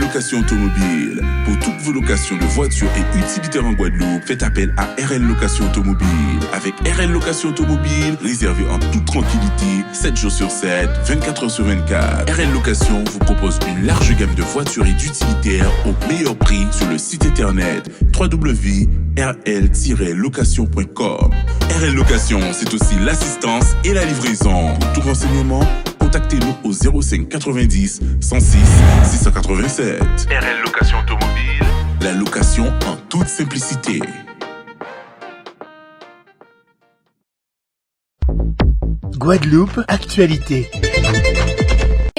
Location Automobile. Pour toutes vos locations de voitures et utilitaires en Guadeloupe, faites appel à RL Location Automobile. Avec RL Location Automobile, réservez en toute tranquillité, 7 jours sur 7, 24 heures sur 24. RL Location vous propose une large gamme de voitures et d'utilitaires au meilleur prix sur le site internet www.rl-location.com. RL Location, c'est aussi l'assistance et la livraison. Pour tout renseignement, contactez-nous au 05 90 106 687. RL Location Automobile, la location en toute simplicité. Guadeloupe, actualité.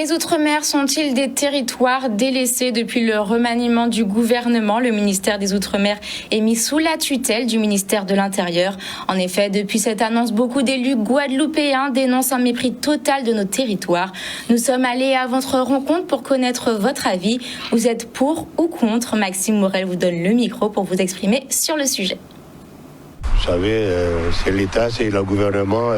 Les Outre-mer sont-ils des territoires délaissés depuis le remaniement du gouvernement? Le ministère des Outre-mer est mis sous la tutelle du ministère de l'Intérieur. En effet, depuis cette annonce, beaucoup d'élus guadeloupéens dénoncent un mépris total de nos territoires. Nous sommes allés à votre rencontre pour connaître votre avis. Vous êtes pour ou contre? Maxime Morel vous donne le micro pour vous exprimer sur le sujet. Vous savez, c'est l'État, c'est le gouvernement...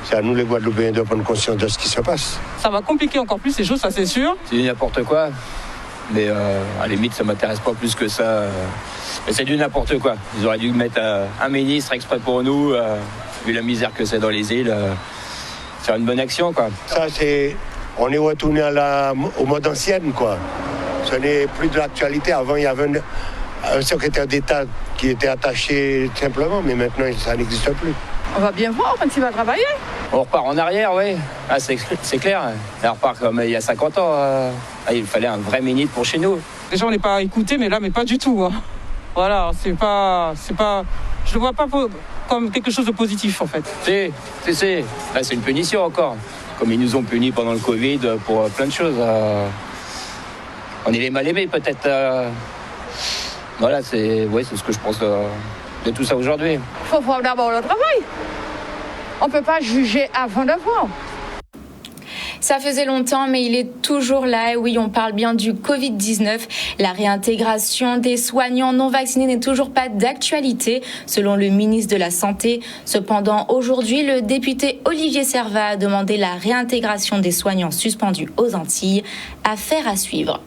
C'est à nous les Guadeloupéens de prendre conscience de ce qui se passe. Ça va compliquer encore plus les choses, ça c'est sûr. C'est du n'importe quoi, mais à la limite ça m'intéresse pas plus que ça. Mais c'est du n'importe quoi. Ils auraient dû mettre un ministre exprès pour nous, vu la misère que c'est dans les îles, faire une bonne action quoi. Ça c'est, on est retourné au mode ancienne quoi. Ce n'est plus de l'actualité. Avant il y avait un secrétaire d'État qui était attaché simplement, mais maintenant ça n'existe plus. On va bien voir quand il va travailler. On repart en arrière, oui. Ah, c'est clair. On repart comme il y a 50 ans. Il fallait un vrai ministre pour chez nous. Déjà, on n'est pas écouté, mais là, pas du tout. Hein. Voilà, c'est pas. Je le vois pas comme quelque chose de positif, en fait. C'est. Là, c'est une punition encore. Comme ils nous ont punis pendant le Covid pour plein de choses. On est les mal aimés, peut-être. Voilà, c'est ce que je pense de tout ça aujourd'hui. Il faut voir d'abord le travail. On ne peut pas juger avant de voir. Ça faisait longtemps, mais il est toujours là. Et oui, on parle bien du Covid-19. La réintégration des soignants non vaccinés n'est toujours pas d'actualité, selon le ministre de la Santé. Cependant, aujourd'hui, le député Olivier Servat a demandé la réintégration des soignants suspendus aux Antilles. Affaire à suivre.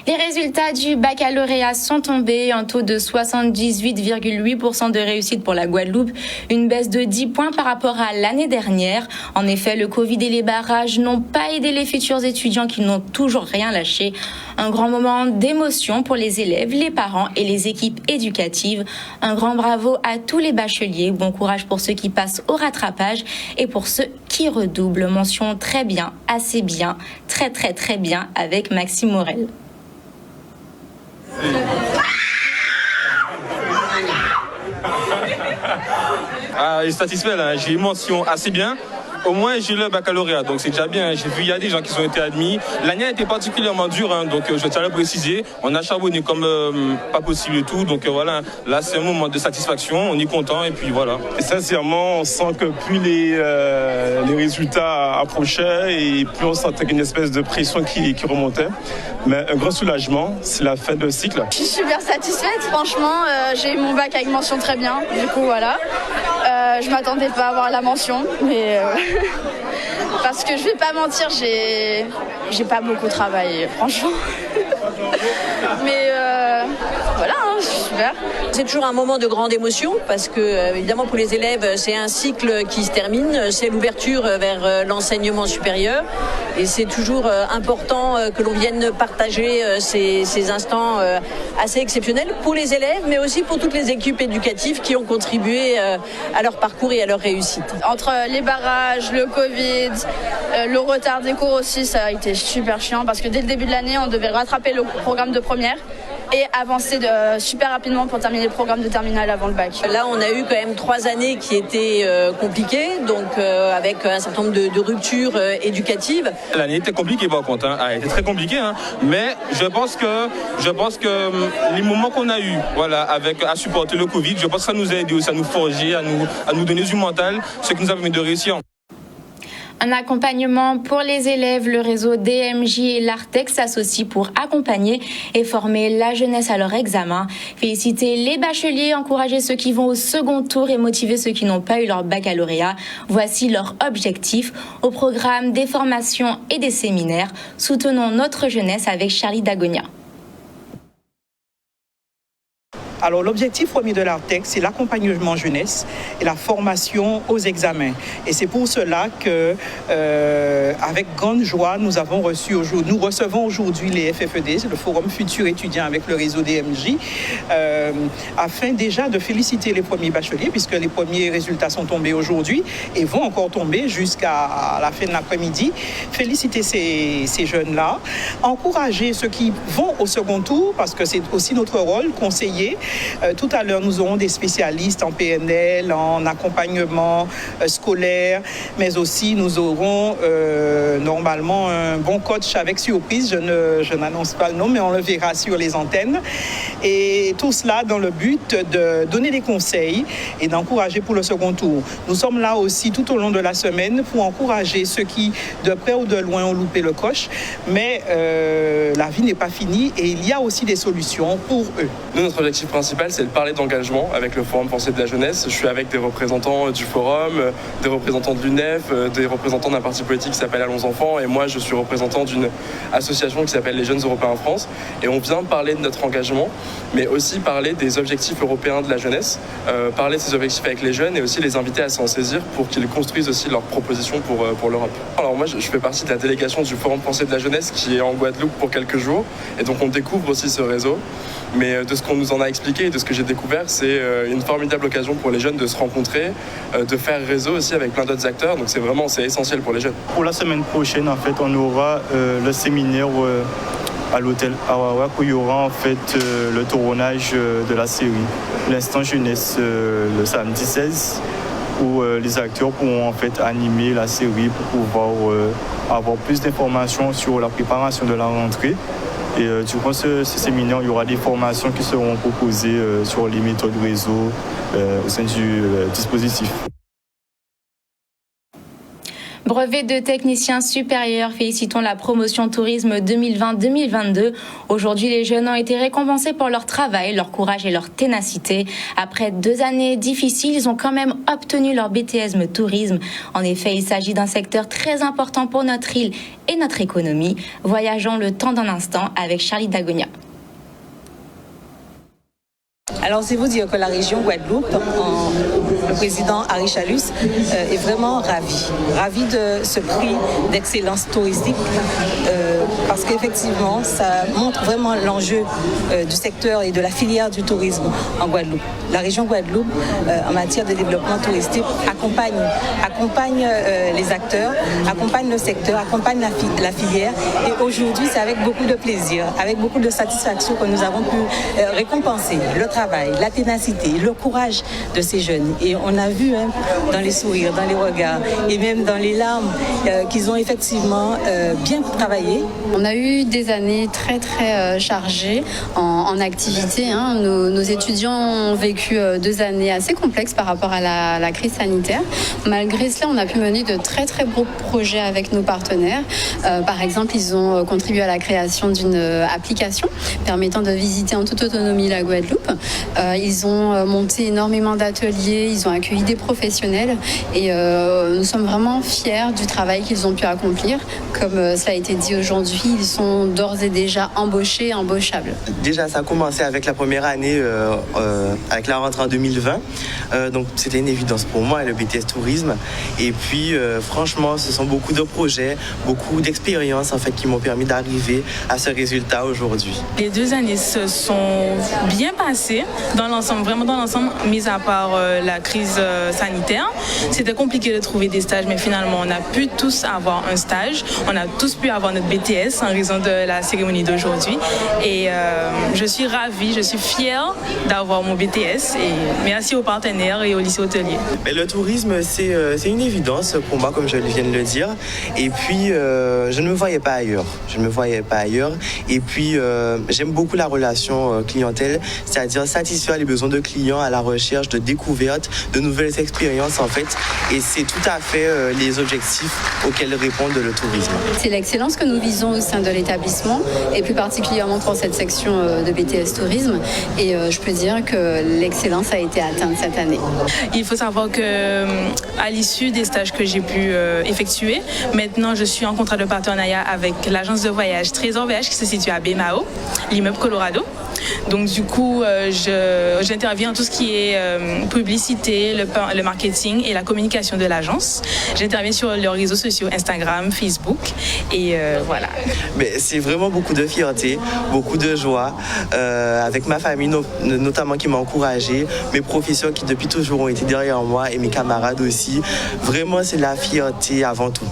Les résultats du baccalauréat sont tombés, un taux de 78,8% de réussite pour la Guadeloupe, une baisse de 10 points par rapport à l'année dernière. En effet, le Covid et les barrages n'ont pas aidé les futurs étudiants qui n'ont toujours rien lâché. Un grand moment d'émotion pour les élèves, les parents et les équipes éducatives. Un grand bravo à tous les bacheliers. Bon courage pour ceux qui passent au rattrapage et pour ceux qui redoublent. Mention très bien, assez bien, très très très bien avec Maxime Morel. Je suis satisfait là, j'ai une mention assez bien. Au moins j'ai eu le baccalauréat, donc c'est déjà bien. J'ai vu il y a des gens qui ont été admis. L'année a été particulièrement dure, donc je tiens à le préciser. On a charbonné comme pas possible et tout, donc voilà. Là c'est un moment de satisfaction, on est content et puis voilà. Et sincèrement, on sent que plus les résultats approchaient et plus on sentait une espèce de pression qui remontait. Mais un grand soulagement, c'est la fin de cycle. Je suis super satisfaite, franchement, j'ai eu mon bac avec mention très bien, du coup voilà. Je m'attendais pas à avoir la mention, mais parce que je vais pas mentir, j'ai pas beaucoup travaillé, franchement. Mais voilà, super. C'est toujours un moment de grande émotion parce que, évidemment, pour les élèves, c'est un cycle qui se termine, c'est l'ouverture vers l'enseignement supérieur et c'est toujours important que l'on vienne partager ces instants assez exceptionnels pour les élèves, mais aussi pour toutes les équipes éducatives qui ont contribué à leur parcours et à leur réussite. Entre les barrages, le Covid, le retard des cours aussi, ça a été super chiant parce que dès le début de l'année, on devait rattraper le programme de première et avancer super rapidement pour terminer le programme de terminale avant le bac. Là, on a eu quand même 3 années qui étaient compliquées, donc avec un certain nombre de ruptures éducatives. L'année était compliquée par contre, elle était très compliquée, mais je pense que les moments qu'on a eu, voilà, à supporter le Covid, je pense que ça nous a aidé aussi à nous forger, à nous donner du mental, ce qui nous a permis de réussir. Un accompagnement pour les élèves, le réseau DMJ et l'Artec s'associent pour accompagner et former la jeunesse à leur examen. Féliciter les bacheliers, encourager ceux qui vont au second tour et motiver ceux qui n'ont pas eu leur baccalauréat. Voici leur objectif. Au programme des formations et des séminaires, soutenons notre jeunesse avec Charlie Dagonia. Alors l'objectif premier de l'Artec, c'est l'accompagnement jeunesse et la formation aux examens. Et c'est pour cela que, avec grande joie, nous recevons aujourd'hui les FFED, le Forum Futur Étudiant avec le réseau DMJ, afin déjà de féliciter les premiers bacheliers, puisque les premiers résultats sont tombés aujourd'hui et vont encore tomber jusqu'à la fin de l'après-midi. Féliciter ces jeunes-là, encourager ceux qui vont au second tour, parce que c'est aussi notre rôle, conseiller. Tout à l'heure, nous aurons des spécialistes en PNL, en accompagnement scolaire, mais aussi nous aurons normalement un bon coach avec surprise. Je n'annonce pas le nom, mais on le verra sur les antennes. Et tout cela dans le but de donner des conseils et d'encourager pour le second tour. Nous sommes là aussi tout au long de la semaine pour encourager ceux qui, de près ou de loin, ont loupé le coche. Mais la vie n'est pas finie et il y a aussi des solutions pour eux. Nous, notre objectif principal, c'est de parler d'engagement avec le Forum Pensée de la Jeunesse. Je suis avec des représentants du Forum, des représentants de l'UNEF, des représentants d'un parti politique qui s'appelle Allons Enfants, et moi je suis représentant d'une association qui s'appelle les Jeunes Européens en France. Et on vient parler de notre engagement, mais aussi parler des objectifs européens de la jeunesse, parler de ces objectifs avec les jeunes et aussi les inviter à s'en saisir pour qu'ils construisent aussi leurs propositions pour l'Europe. Alors moi je fais partie de la délégation du Forum Pensée de la Jeunesse qui est en Guadeloupe pour quelques jours, et donc on découvre aussi ce réseau. Mais de ce qu'on nous en a expliqué et de ce que j'ai découvert, c'est une formidable occasion pour les jeunes de se rencontrer, de faire réseau aussi avec plein d'autres acteurs. Donc c'est essentiel pour les jeunes. Pour la semaine prochaine, en fait, on aura le séminaire à l'hôtel Awawak où il y aura en fait le tournage de la série L'Instant Jeunesse le samedi 16, où les acteurs pourront en fait animer la série pour pouvoir avoir plus d'informations sur la préparation de la rentrée. Et durant ce séminaire, il y aura des formations qui seront proposées sur les méthodes réseau au sein du dispositif. Brevet de technicien supérieur, félicitons la promotion tourisme 2020-2022. Aujourd'hui, les jeunes ont été récompensés pour leur travail, leur courage et leur ténacité. Après 2 années difficiles, ils ont quand même obtenu leur BTS tourisme. En effet, il s'agit d'un secteur très important pour notre île et notre économie. Voyageons le temps d'un instant avec Charlie Dagonia. Alors, c'est vous dire que la région Guadeloupe, le président Harry Chalus, est vraiment ravi de ce prix d'excellence touristique, parce qu'effectivement, ça montre vraiment l'enjeu du secteur et de la filière du tourisme en Guadeloupe. La région Guadeloupe, en matière de développement touristique, accompagne les acteurs, accompagne le secteur, accompagne la filière. Et aujourd'hui, c'est avec beaucoup de plaisir, avec beaucoup de satisfaction que nous avons pu récompenser le travail, la ténacité, le courage de ces jeunes. Et on a vu dans les sourires, dans les regards et même dans les larmes qu'ils ont effectivement bien travaillé. On a eu des années très très chargées en activités. Nos étudiants ont vécu 2 années assez complexes par rapport à la crise sanitaire. Malgré cela, on a pu mener de très très beaux projets avec nos partenaires. Par exemple, ils ont contribué à la création d'une application permettant de visiter en toute autonomie la Guadeloupe. Ils ont monté énormément d'ateliers, ils ont accueilli des professionnels et nous sommes vraiment fiers du travail qu'ils ont pu accomplir. Comme cela a été dit aujourd'hui, ils sont d'ores et déjà embauchés, embauchables. Déjà, ça a commencé avec la première année, avec la rentrée en 2020. Donc, c'était une évidence pour moi, le BTS Tourisme. Et puis, franchement, ce sont beaucoup de projets, beaucoup d'expériences en fait, qui m'ont permis d'arriver à ce résultat aujourd'hui. Les 2 années se sont bien passées dans l'ensemble, vraiment dans l'ensemble, mis à part la crise sanitaire. C'était compliqué de trouver des stages, mais finalement, on a pu tous avoir un stage. On a tous pu avoir notre BTS en raison de la cérémonie d'aujourd'hui. Et je suis ravie, je suis fière d'avoir mon BTS. Et merci aux partenaires et au lycée hôtelier. Mais le tourisme, c'est une évidence pour moi, comme je viens de le dire. Et puis, je ne me voyais pas ailleurs. Et puis, j'aime beaucoup la relation clientèle, c'est-à-dire ça satisfaire les besoins de clients à la recherche de découvertes, de nouvelles expériences en fait. Et c'est tout à fait les objectifs auxquels répond le tourisme. C'est l'excellence que nous visons au sein de l'établissement et plus particulièrement pour cette section de BTS Tourisme. Et je peux dire que l'excellence a été atteinte cette année. Il faut savoir que à l'issue des stages que j'ai pu effectuer, maintenant je suis en contrat de partenariat avec l'agence de voyage Trésor Voyage qui se situe à Baie-Mahault, l'immeuble Colorado. Donc du coup, j'interviens en tout ce qui est publicité, le marketing et la communication de l'agence. J'interviens sur leurs réseaux sociaux, Instagram, Facebook et voilà. Mais c'est vraiment beaucoup de fierté, beaucoup de joie, avec ma famille notamment qui m'a encouragé, mes professeurs qui depuis toujours ont été derrière moi et mes camarades aussi. Vraiment, c'est la fierté avant tout.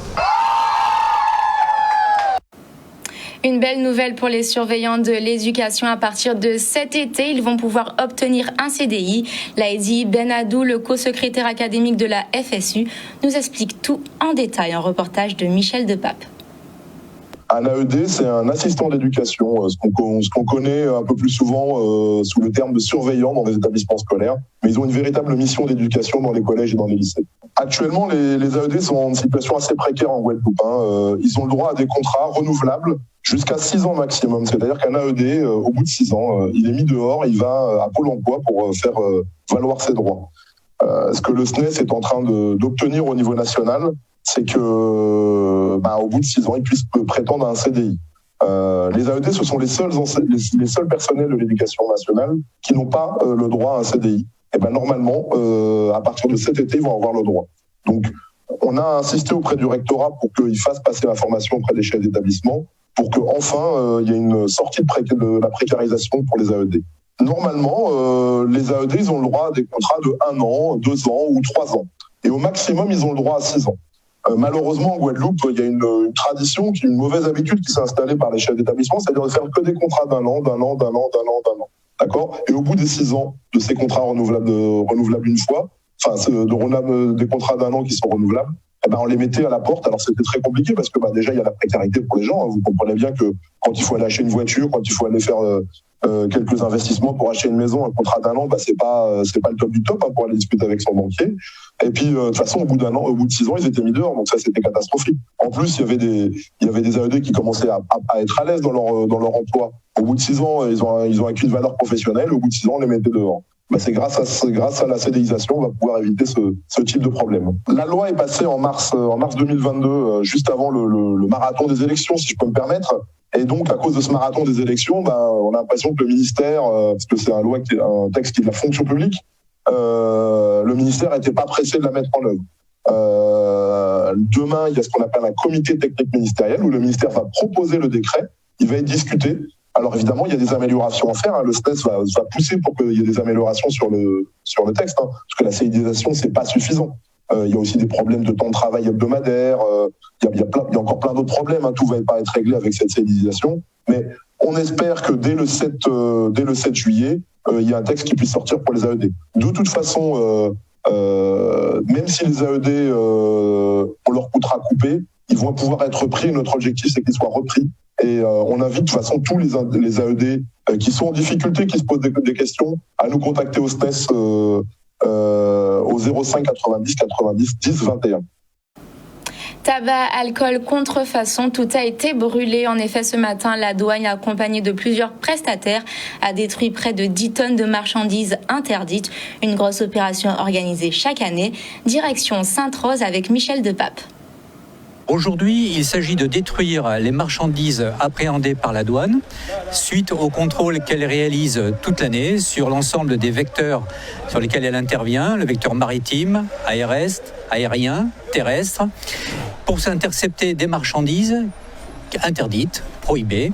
Une belle nouvelle pour les surveillants de l'éducation. À partir de cet été, ils vont pouvoir obtenir un CDI. Laïdi Benadou, le co-secrétaire académique de la FSU, nous explique tout en détail. Un reportage de Michel Depape. Un AED, c'est un assistant d'éducation, ce qu'on connaît un peu plus souvent sous le terme de surveillant dans les établissements scolaires, mais ils ont une véritable mission d'éducation dans les collèges et dans les lycées. Actuellement, les AED sont en situation assez précaire en Guadeloupe. Ils ont le droit à des contrats renouvelables jusqu'à 6 ans maximum. C'est-à-dire qu'un AED, au bout de 6 ans, il est mis dehors, il va à Pôle emploi pour faire valoir ses droits. Ce que le SNES est en train d'obtenir au niveau national, c'est que, au bout de 6 ans, ils puissent prétendre à un CDI. Les AED, ce sont les seuls personnels de l'éducation nationale qui n'ont pas le droit à un CDI. Et normalement, à partir de cet été, ils vont avoir le droit. Donc, on a insisté auprès du rectorat pour qu'il fasse passer l'information auprès des chefs d'établissement pour qu'enfin, il y ait une sortie de la précarisation pour les AED. Normalement, les AED, ils ont le droit à des contrats de 1 an, 2 ans ou 3 ans. Et au maximum, ils ont le droit à 6 ans. Malheureusement, en Guadeloupe, il y a une tradition, une mauvaise habitude qui s'est installée par les chefs d'établissement, c'est-à-dire de faire que des contrats d'un an. D'accord ? Et au bout des 6 ans de ces contrats renouvelables une fois, des contrats d'1 an qui sont renouvelables, on les mettait à la porte. Alors c'était très compliqué parce que déjà il y a la précarité pour les gens. Vous comprenez bien que quand il faut aller acheter une voiture, quand il faut aller faire quelques investissements pour acheter une maison, un contrat d'1 an, c'est pas le top du top pour aller discuter avec son banquier. Et puis de toute façon, au bout d'1 an, au bout de 6 ans, ils étaient mis dehors. Donc ça, c'était catastrophique. En plus, il y avait des AED qui commençaient à être à l'aise dans leur emploi. Au bout de 6 ans, ils ont acquis une valeur professionnelle. Au bout de 6 ans, on les mettait dehors. C'est grâce à la CDIsation, on va pouvoir éviter ce type de problème. La loi est passée en mars 2022, juste avant le marathon des élections, si je peux me permettre. Et donc, à cause de ce marathon des élections, on a l'impression que le ministère, parce que c'est un texte qui est de la fonction publique, le ministère n'était pas pressé de la mettre en œuvre. Demain, il y a ce qu'on appelle un comité technique ministériel où le ministère va proposer le décret, il va être discuté. Alors évidemment, il y a des améliorations à faire. Le SNES va pousser pour qu'il y ait des améliorations sur le texte, parce que la CDIsation, c'est pas suffisant. Il y a aussi des problèmes de temps de travail hebdomadaire. Il y a encore plein d'autres problèmes. Tout va pas être réglé avec cette CDIsation. Mais on espère que dès le 7 juillet, il y a un texte qui puisse sortir pour les AED. De toute façon, même si les AED on leur coûtera coupé, ils vont pouvoir être repris. Notre objectif, c'est qu'ils soient repris. Et on invite de toute façon tous les AED qui sont en difficulté, qui se posent des questions, à nous contacter au SNES au 05 90 90 10 21. Tabac, alcool, contrefaçon, tout a été brûlé. En effet, ce matin, la douane, accompagnée de plusieurs prestataires, a détruit près de 10 tonnes de marchandises interdites. Une grosse opération organisée chaque année. Direction Sainte-Rose avec Michel Depape. Aujourd'hui, il s'agit de détruire les marchandises appréhendées par la douane suite au contrôle qu'elle réalise toute l'année sur l'ensemble des vecteurs sur lesquels elle intervient, le vecteur maritime, aérien, terrestre, pour s'intercepter des marchandises interdites, prohibées.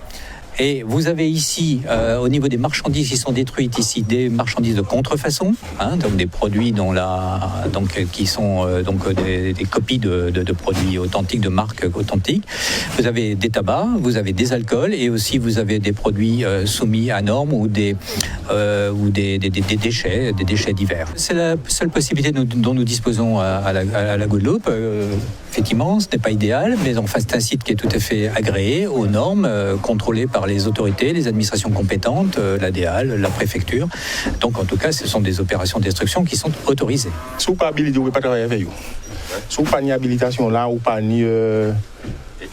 Et vous avez ici, au niveau des marchandises qui sont détruites ici, des marchandises de contrefaçon, donc des produits qui sont des copies de produits authentiques, de marques authentiques. Vous avez des tabacs, vous avez des alcools et aussi vous avez des produits soumis à normes ou des déchets divers. C'est la seule possibilité dont nous disposons à la Guadeloupe. Effectivement, ce n'est pas idéal, mais enfin c'est un site qui est tout à fait agréé aux normes, contrôlé par par les autorités, les administrations compétentes, la DEAL, la préfecture. Donc en tout cas, ce sont des opérations de destruction qui sont autorisées. Si vous n'avez pas habilité, vous ne pouvez pas travailler avec vous. Si vous n'avez pas ni habilitation là, ou pas ni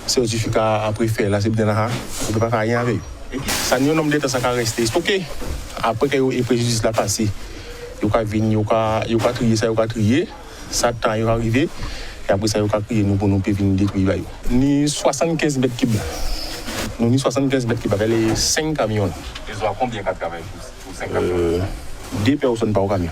certificat après faire, là, c'est bien là, vous ne pouvez pas faire rien avec vous. Ça n'y a un nombre de temps, ça va rester stocké. Après que le préjudice l'a passé, il va venir, il va trier ça, il va trier. Ça, temps, il va arriver. Et après ça, il va crier nous pour nous venir détruire. Ni 75 mètres cubes. Nous, ni 75 mètres cubes avec les 5 camions. Ils ont combien de travail pour 5 camions 2 personnes par camion.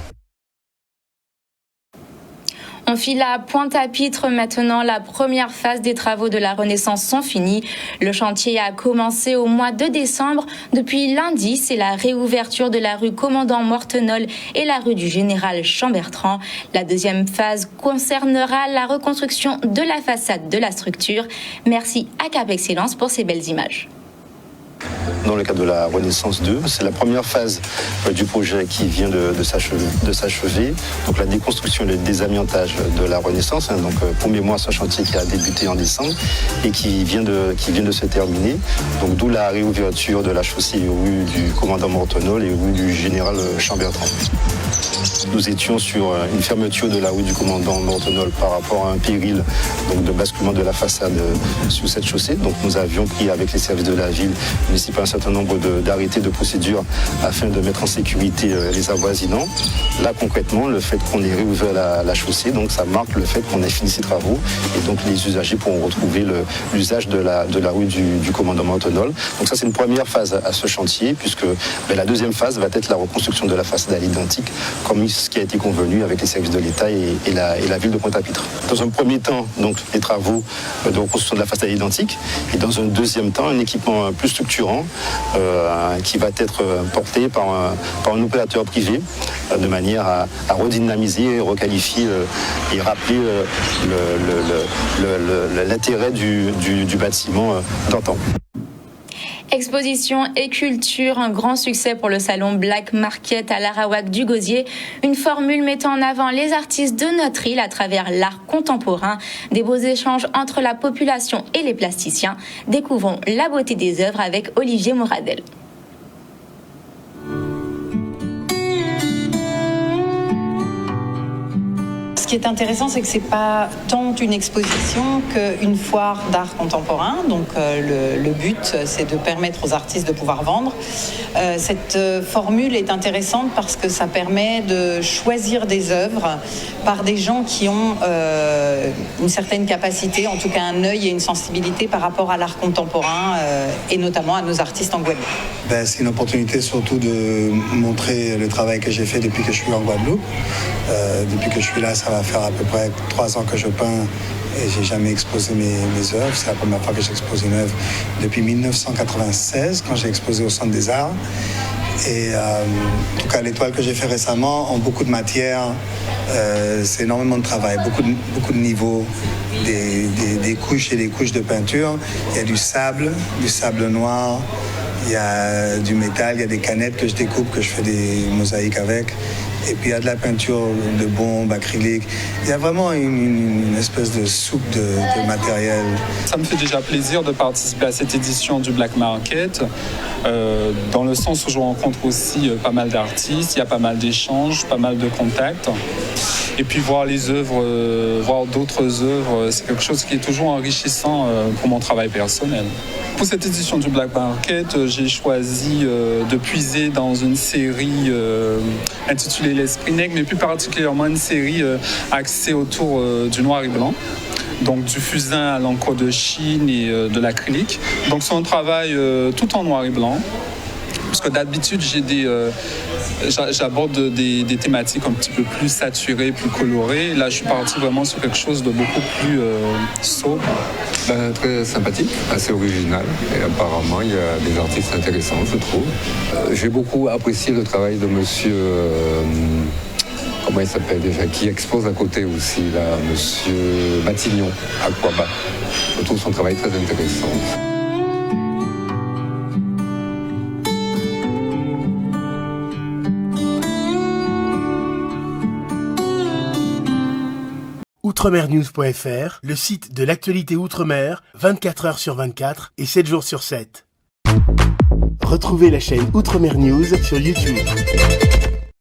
On file à Pointe-à-Pitre maintenant. La première phase des travaux de la Renaissance sont finis. Le chantier a commencé au mois de décembre. Depuis lundi, c'est la réouverture de la rue Commandant Mortenol et la rue du Général Chambertrand. La deuxième phase concernera la reconstruction de la façade de la structure. Merci à Cap Excellence pour ces belles images. Dans le cadre de la Renaissance 2, c'est la première phase du projet qui vient de s'achever. Donc la déconstruction et le désamiantage de la Renaissance. Donc premier mois, ce chantier qui a débuté en décembre et qui vient de se terminer. Donc d'où la réouverture de la chaussée rue du Commandant Mortenol et rue du Général Chambertrand. Nous étions sur une fermeture de la rue du Commandant Mortenol par rapport à un péril donc de basculement de la façade sur cette chaussée. Donc nous avions pris avec les services de la ville municipale un certain nombre d'arrêtés de procédure afin de mettre en sécurité les avoisinants. Là concrètement, le fait qu'on ait réouvert la chaussée, donc ça marque le fait qu'on ait fini ces travaux et donc les usagers pourront retrouver l'usage de la rue du Commandant Mortenol. Donc ça c'est une première phase à ce chantier puisque la deuxième phase va être la reconstruction de la façade à l'identique comme ce qui a été convenu avec les services de l'État et la ville de Pointe-à-Pitre. Dans un premier temps, donc, les travaux de reconstruction de la façade à l'identique et dans un deuxième temps, un équipement plus structurant qui va être porté par un opérateur privé de manière à redynamiser, requalifier et rappeler l'intérêt du bâtiment d'antan. Exposition et culture, un grand succès pour le salon Black Market à l'Arawak du Gosier. Une formule mettant en avant les artistes de notre île à travers l'art contemporain. Des beaux échanges entre la population et les plasticiens. Découvrons la beauté des œuvres avec Olivier Moradel. Ce qui est intéressant, c'est que c'est pas tant une exposition qu'une foire d'art contemporain. Donc le but, c'est de permettre aux artistes de pouvoir vendre. Cette formule est intéressante parce que ça permet de choisir des œuvres par des gens qui ont une certaine capacité, en tout cas un œil et une sensibilité par rapport à l'art contemporain et notamment à nos artistes en Guadeloupe. C'est une opportunité surtout de montrer le travail que j'ai fait depuis que je suis en Guadeloupe. Depuis que je suis là, ça va faire à peu près 3 ans que je peins et j'ai jamais exposé mes œuvres. C'est la première fois que j'expose une œuvre depuis 1996 quand j'ai exposé au Centre des Arts. Et en tout cas, les toiles que j'ai fait récemment ont beaucoup de matière. C'est énormément de travail, beaucoup de niveaux, des couches et des couches de peinture. Il y a du sable noir. Il y a du métal, il y a des canettes que je découpe, que je fais des mosaïques avec. Et puis il y a de la peinture de bombe, acrylique. Il y a vraiment une espèce de soupe de matériel. Ça me fait déjà plaisir de participer à cette édition du Black Market, dans le sens où je rencontre aussi pas mal d'artistes, il y a pas mal d'échanges, pas mal de contacts. Et puis voir les œuvres, voir d'autres œuvres, c'est quelque chose qui est toujours enrichissant pour mon travail personnel. Pour cette édition du Black Market, j'ai choisi de puiser dans une série intitulée L'Esprit Nègre, mais plus particulièrement une série axée autour du noir et blanc. Donc du fusain à l'encre de Chine et de l'acrylique. Donc c'est un travail tout en noir et blanc. Parce que d'habitude, j'aborde des thématiques un petit peu plus saturées, plus colorées. Là, je suis parti vraiment sur quelque chose de beaucoup plus sobre. Très sympathique, assez original. Et apparemment, il y a des artistes intéressants, je trouve. J'ai beaucoup apprécié le travail de monsieur... comment il s'appelle déjà, qui expose à côté aussi, là, monsieur Matignon, à Quabat. Je trouve son travail très intéressant. Outremernews.fr, le site de l'actualité outre-mer, 24 heures sur 24 et 7 jours sur 7. Retrouvez la chaîne Outre-mer News sur YouTube.